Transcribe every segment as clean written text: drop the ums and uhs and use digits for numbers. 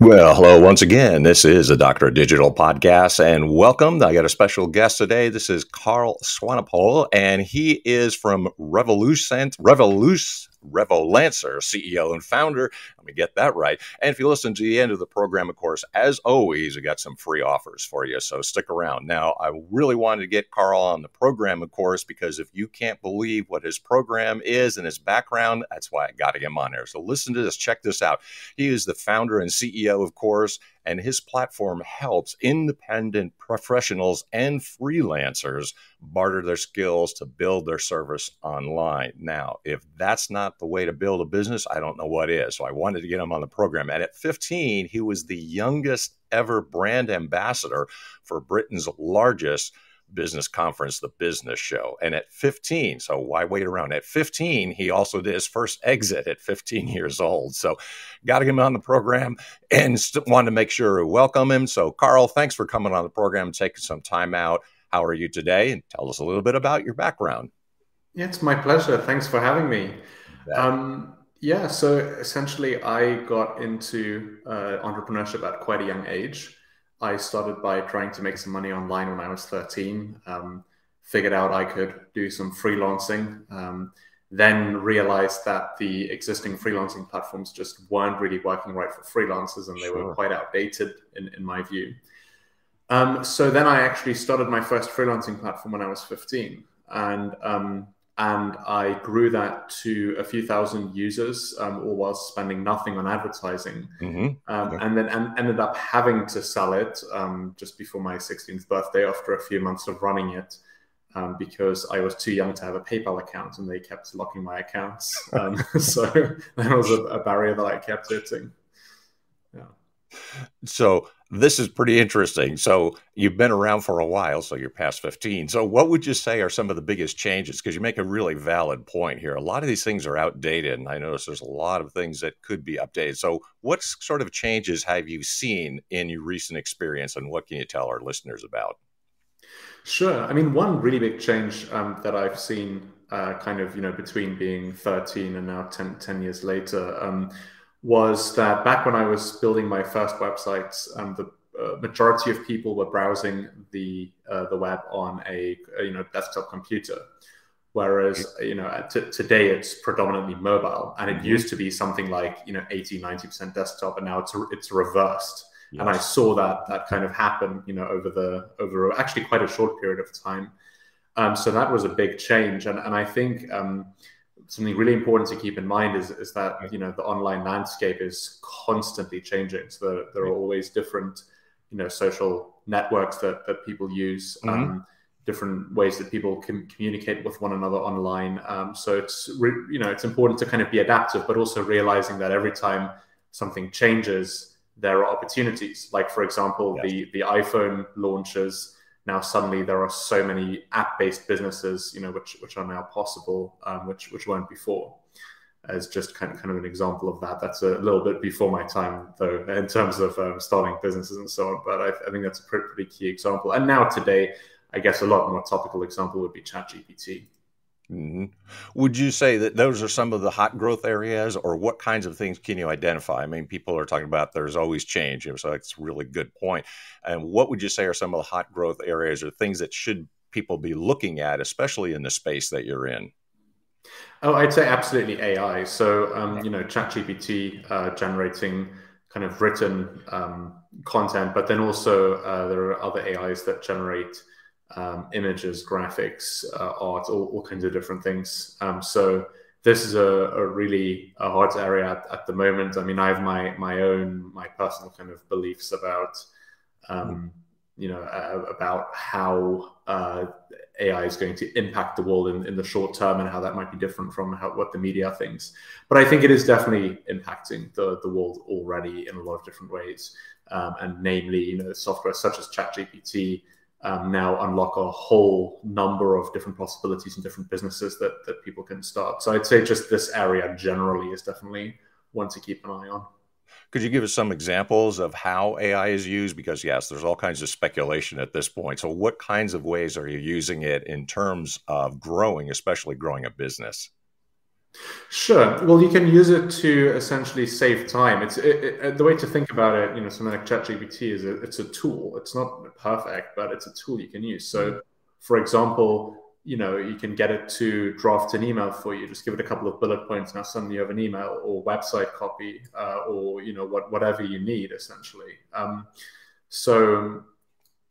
Well, hello once again. This is a Doctor of Digital podcast, and welcome. I got a special guest today. This is Karl Swanepoel, and he is from Revolancer, CEO and founder. Let me get that right. And if you listen to the end of the program, of course, as always, we got some free offers for you, so stick around. Now, I really wanted to get Karl on the program, of course, because if you can't believe what his program is and his background, that's why I got to get him on there. So listen to this. Check this out. He is the founder and CEO, of course, and his platform helps independent professionals and freelancers barter their skills to build their service online. Now, if that's not the way to build a business, I don't know what is. So I wanted to get him on the program. And at 15, he was the youngest ever brand ambassador for Britain's largest business conference, the Business Show. And at 15, so why wait around? At 15, he also did his first exit at 15 years old. So got to get him on the program and wanted to make sure to welcome him. So Karl, thanks for coming on the program and taking some time out. How are you today? And tell us a little bit about your background. Yeah, it's my pleasure. Thanks for having me. So essentially I got into entrepreneurship at quite a young age. I started by trying to make some money online when I was 13, figured out I could do some freelancing, then realized that the existing freelancing platforms just weren't really working right for freelancers, and they were quite outdated in my view. So then I actually started my first freelancing platform when I was 15, and I grew that to a few thousand users, all while spending nothing on advertising. And then ended up having to sell it just before my 16th birthday after a few months of running it, because I was too young to have a PayPal account and they kept locking my accounts. So that was a barrier that I kept hitting. Yeah. So this is pretty interesting. So you've been around for a while, so you're past 15. So what would you say are some of the biggest changes? Because you make a really valid point here. A lot of these things are outdated, and I notice there's a lot of things that could be updated. So what sort of changes have you seen in your recent experience, and what can you tell our listeners about? Sure. I mean, one really big change that I've seen between being 13 and now 10 years later, was that back when I was building my first websites, the majority of people were browsing the web on a desktop computer, whereas today it's predominantly mobile, and it used to be something like 80-90% desktop, and now it's reversed. Yes. And I saw that kind of happen over actually quite a short period of time. So that was a big change, and I think something really important to keep in mind is that the online landscape is constantly changing. So there are always different social networks that people use, different ways that people can communicate with one another online. So it's important to kind of be adaptive, but also realizing that every time something changes, there are opportunities. Like, for example, yes, the iPhone launches. Now suddenly there are so many app-based businesses, which are now possible, which weren't before. As just kind of an example of that. That's a little bit before my time, though, in terms of starting businesses and so on. But I think that's a pretty key example. And now today, I guess a lot more topical example would be ChatGPT. Would you say that those are some of the hot growth areas, or what kinds of things can you identify? I mean, people are talking about there's always change, so that's a really good point. And what would you say are some of the hot growth areas or things that should people be looking at, especially in the space that you're in? Oh, I'd say absolutely AI. So, ChatGPT generating kind of written content, but then also there are other AIs that generate images, graphics, art, all kinds of different things. So this is a really hot area at the moment. I mean, I have my personal kind of beliefs about about how AI is going to impact the world in the short term, and how that might be different from what the media thinks. But I think it is definitely impacting the world already in a lot of different ways, and namely, software such as ChatGPT now unlock a whole number of different possibilities and different businesses that people can start. So I'd say just this area generally is definitely one to keep an eye on. Could you give us some examples of how AI is used? Because yes, there's all kinds of speculation at this point. So what kinds of ways are you using it in terms of growing, especially growing a business? Sure. Well, you can use it to essentially save time. The way to think about it, something like ChatGPT it's a tool. It's not perfect, but it's a tool you can use. So, for example, you can get it to draft an email for you. Just give it a couple of bullet points. Now suddenly you have an email or website copy, or whatever you need essentially. So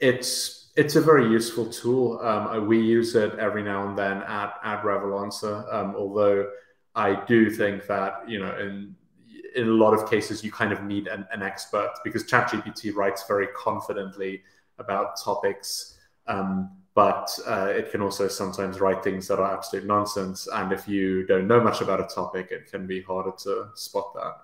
it's a very useful tool. We use it every now and then at Revolancer, although I do think that, in a lot of cases, you kind of need an expert, because ChatGPT writes very confidently about topics, but it can also sometimes write things that are absolute nonsense. And if you don't know much about a topic, it can be harder to spot that.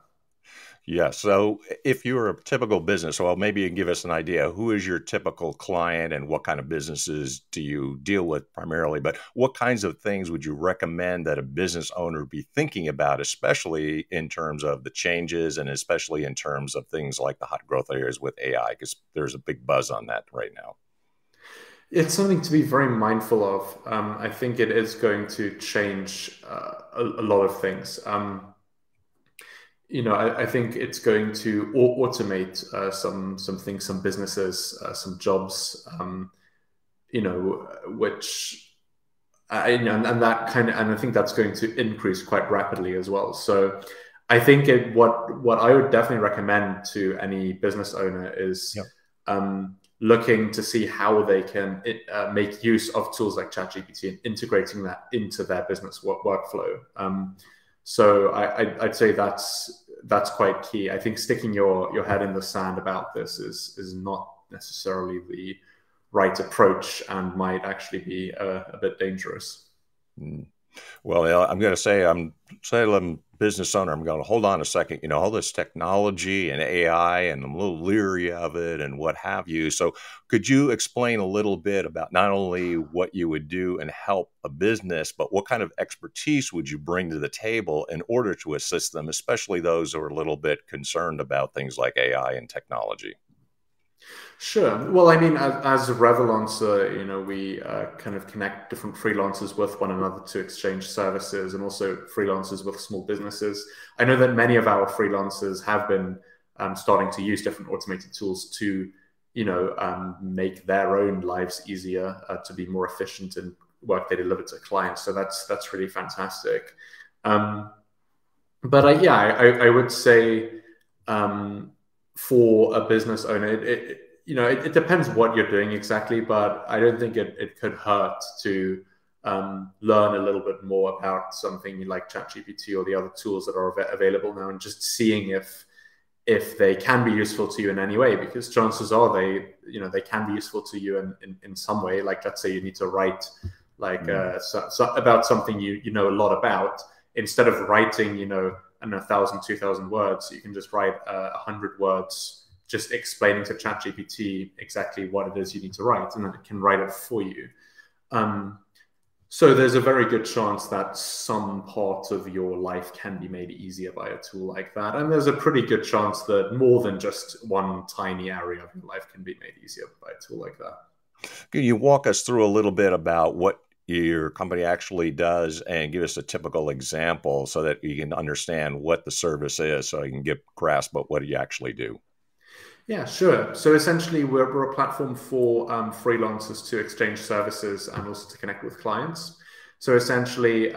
Yeah. So if you're a typical business, well, maybe you can give us an idea. Who is your typical client and what kind of businesses do you deal with primarily? But what kinds of things would you recommend that a business owner be thinking about, especially in terms of the changes and especially in terms of things like the hot growth areas with AI? Because there's a big buzz on that right now. It's something to be very mindful of. I think it is going to change a lot of things. I think it's going to automate some things, some businesses, some jobs, which and that and I think that's going to increase quite rapidly as well. So I think what I would definitely recommend to any business owner is looking to see how they can make use of tools like ChatGPT and integrating that into their business workflow. So I'd say that's quite key. I think sticking your head in the sand about this is not necessarily the right approach and might actually be a bit dangerous. Well, I'm going to say I'm a business owner. I'm going to hold on a second. All this technology and AI, and I'm a little leery of it and what have you. So could you explain a little bit about not only what you would do and help a business, but what kind of expertise would you bring to the table in order to assist them, especially those who are a little bit concerned about things like AI and technology? Sure. Well, I mean, as a Revolancer, we kind of connect different freelancers with one another to exchange services, and also freelancers with small businesses. I know that many of our freelancers have been starting to use different automated tools to, make their own lives easier, to be more efficient in work they deliver to clients. So that's really fantastic. But I would say for a business owner, it depends what you're doing exactly, but I don't think it could hurt to learn a little bit more about something like ChatGPT or the other tools that are available now, and just seeing if they can be useful to you in any way, because chances are they can be useful to you in some way. Like, let's say you need to write about something you know a lot about. Instead of writing, 1,000, 2,000 words, you can just write 100 words, just explaining to ChatGPT exactly what it is you need to write, and then it can write it for you. So there's a very good chance that some part of your life can be made easier by a tool like that. And there's a pretty good chance that more than just one tiny area of your life can be made easier by a tool like that. Can you walk us through a little bit about what your company actually does and give us a typical example so that you can understand what the service is, so you can get a grasp of what you actually do? Yeah, sure. So essentially, we're a platform for freelancers to exchange services and also to connect with clients. So essentially,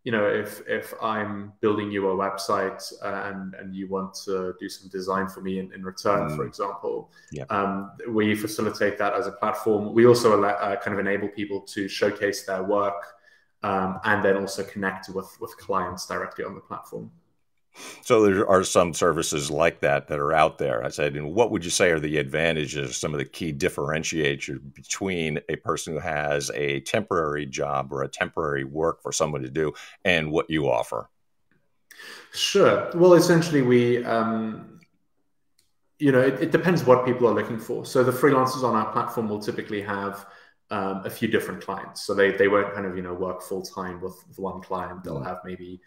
if I'm building you a website and you want to do some design for me in return, for example, we facilitate that as a platform. We also kind of enable people to showcase their work and then also connect with clients directly on the platform. So there are some services like that are out there. I said, what would you say are the advantages, some of the key differentiators between a person who has a temporary job or a temporary work for someone to do and what you offer? Sure. Well, essentially, we, it depends what people are looking for. So the freelancers on our platform will typically have a few different clients. So they won't kind of, work full time with one client. They'll have maybe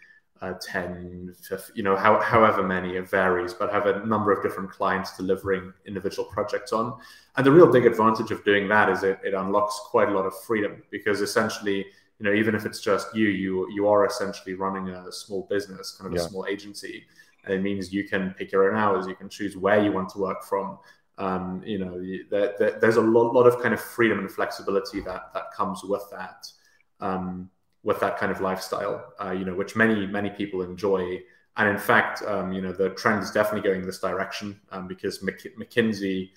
10, 50, however many, it varies, but have a number of different clients delivering individual projects on. And the real big advantage of doing that is it unlocks quite a lot of freedom, because essentially you know, even if it's just you are essentially running a small business, kind of a Yeah. small agency, and it means you can pick your own hours, you can choose where you want to work from. You know, there's a lot of kind of freedom and flexibility that comes with that kind of lifestyle, you know, which many people enjoy. And in fact, you know, the trend is definitely going this direction, because McKinsey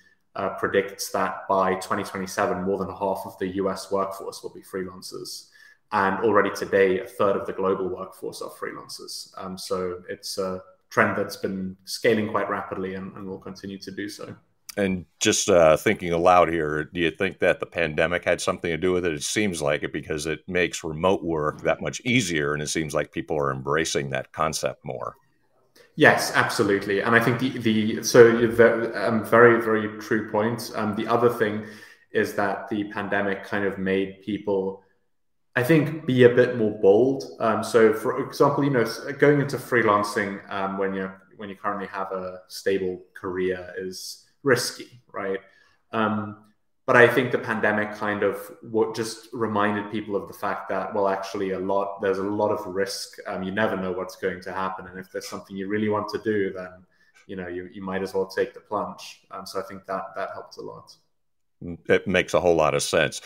predicts that by 2027, more than half of the US workforce will be freelancers. And already today, a third of the global workforce are freelancers. So it's a trend that's been scaling quite rapidly and will continue to do so. And just thinking aloud here, do you think that the pandemic had something to do with it? It seems like it, because it makes remote work that much easier, and it seems like people are embracing that concept more. Yes, absolutely. And I think very, very true point. The other thing is that the pandemic kind of made people, I think, be a bit more bold. So, for example, you know, going into freelancing when you currently have a stable career is risky, right? But I think the pandemic kind of just reminded people of the fact that, well, actually, there's a lot of risk. You never know what's going to happen, and if there's something you really want to do, then you know you might as well take the plunge. So I think that helped a lot. It makes a whole lot of sense.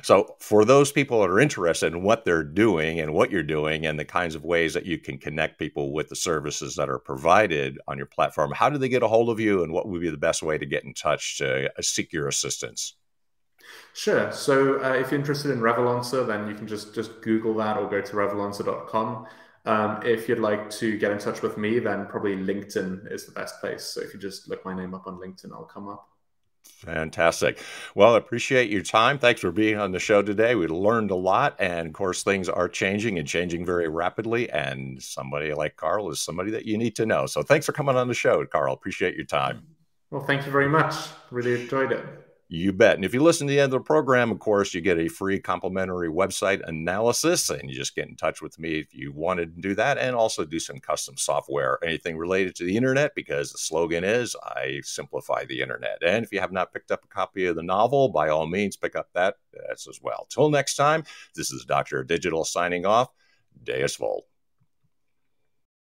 So for those people that are interested in what they're doing and what you're doing and the kinds of ways that you can connect people with the services that are provided on your platform, how do they get a hold of you, and what would be the best way to get in touch to seek your assistance? Sure. So if you're interested in Revolancer, then you can just Google that or go to revolancer.com. If you'd like to get in touch with me, then probably LinkedIn is the best place. So if you just look my name up on LinkedIn, I'll come up. Fantastic. Well, I appreciate your time. Thanks for being on the show today. We learned a lot. And of course, things are changing and changing very rapidly. And somebody like Karl is somebody that you need to know. So thanks for coming on the show, Karl. Appreciate your time. Well, thank you very much. Really enjoyed it. You bet. And if you listen to the end of the program, of course, you get a free complimentary website analysis, and you just get in touch with me if you wanted to do that, and also do some custom software, anything related to the internet, because the slogan is, I simplify the internet. And if you have not picked up a copy of the novel, by all means, pick up that as well. Till next time, this is Dr. Digital signing off. Deus Volt.